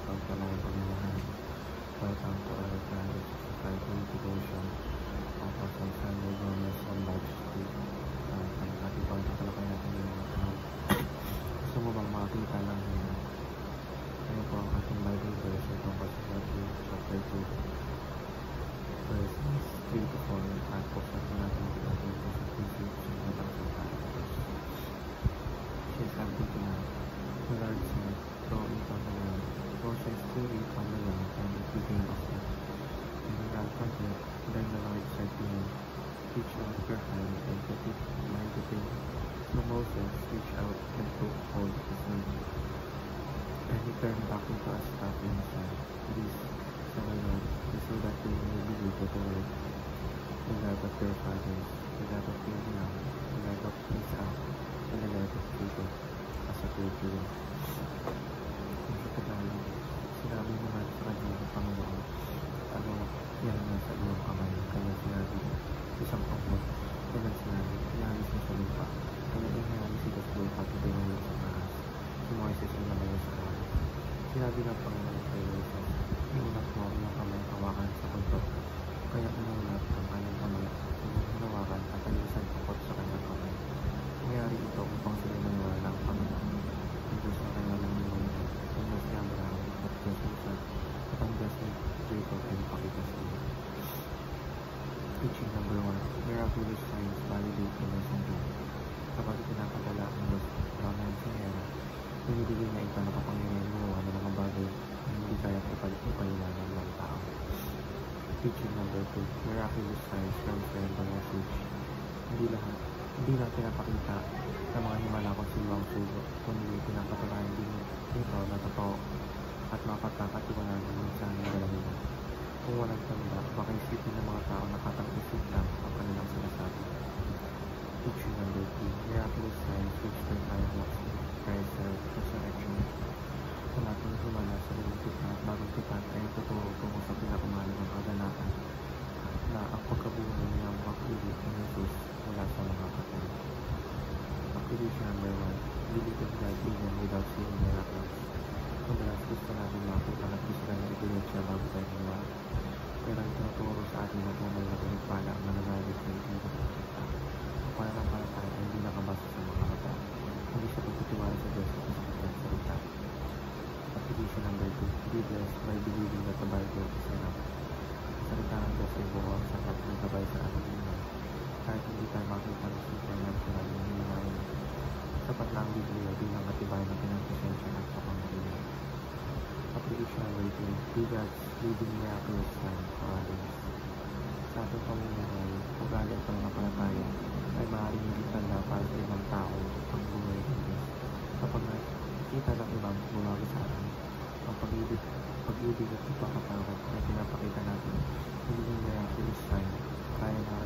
pagpapalay pagmamahal, welcome to our private society devotion of Apostle Samuel Gomez on Life Street. Pag-ating pagkakalakay natin yung mga tao. Gusto mo bang makakita ng ano po ang ating Bible verse itong Matthew chapter 2 verses 3 to 4 at buksan po natin ito natin po sa Philippians na pagkakalakay. She said to them, the Lord said, go into the land. Moses took it from the land, and it became a food. And he ran from it. Then the Lord said to him, reach out your hand and put it by the thing. So Moses reached out and took hold of his hand. And he turned back into a staff in his hand. This, said the Lord, is so that they may believe that the Lord, the God of their fathers, the God of Abraham, the God of Isaac, and the God of Jacob, as appeared to them. Sa Tagalog, sinabi naman sa kanya ng Panginoon, ano yan na sa iyong kamay, kaya sinabi, isang pangkot, kaya sinabi, inalis mo sa lupa, kaya inalis ito sa lupa, at tinulog sa taas, si Moises ay nalayo sa araw. Sinabi ng Panginoon kay Moises, iunat mo ang iyong kamay hawakan sa pangkot, kaya inulat ang kanyang kamay, hinawakan at alisan pangkot sa kanyang kamay. Nangyari ito upang sila maniwala ng Panginoon, ang Diyos na kaya ng Panginoon, ang Diyos ni Abraham at Diyos ni Isaac, at ang Diyos ni Jacob ay napakita sa iyo. Teaching number 1, miraculous signs validate the messenger. Kapag pinapadala ang Diyos ng mensahero, binibigay na ito na kapangyarihan gumawa ng mga bagay na hindi kaya ipaliwanag ng tao. Teaching number 2, miraculous signs transcend the message. Hindi lang pinapakita ng mga himala kung silwang sugo, kundi pinapatunayan din ito na totoo at mapagkakatiwalaan ng mensahe ng kalamitan. Kung walang tanda, baka isipin ng mga tao na katagpusin lang ang kanilang sinasabi. Teaching number 3, miraculous signs which turn fireworks in Christ's resurrection. Ang ating himala sa lumang tipan at bagong tipan ay tuturo tungo sa pinakamahalagang kaganapan na ang pagkabuhay ng pag-ibig ng Jesus mula sa mga patay. Activity number 1, believe in God even without seeing miracles. Madalas gusto natin makita na physical na ebidensya bago tayo maniwala. Pero ang tinuturo sa atin na tunay na pinagpala ang nananalig sa hindi nakikita. Ang pananampalataya ay hindi nakabasa sa mga mata, hindi sa pagtitiwala sa Diyos at sa kanyang salita. Activity number 2, be blessed by believing that the Bible is enough. Salita ng Diyos ay buo ang sapat ng gabay sa ating iman. Kahit hindi tayo makita ng supernatural na hinihingayin, sapat na ang Biblia bilang matibay ng pinagpasensya at kapangyarihan. Application number 2, be God's leading miraculous sign for others. Sa ating pamumuhay, ugali at pananampalataya ay maaaring hindi tanda para sa ibang tao ang buhay ng Diyos. Kapag nakita ng ibang bumago sa atin, ang pag-ibig at pagpapatawad ay pinapakita natin, hindi miraculous sign kaya na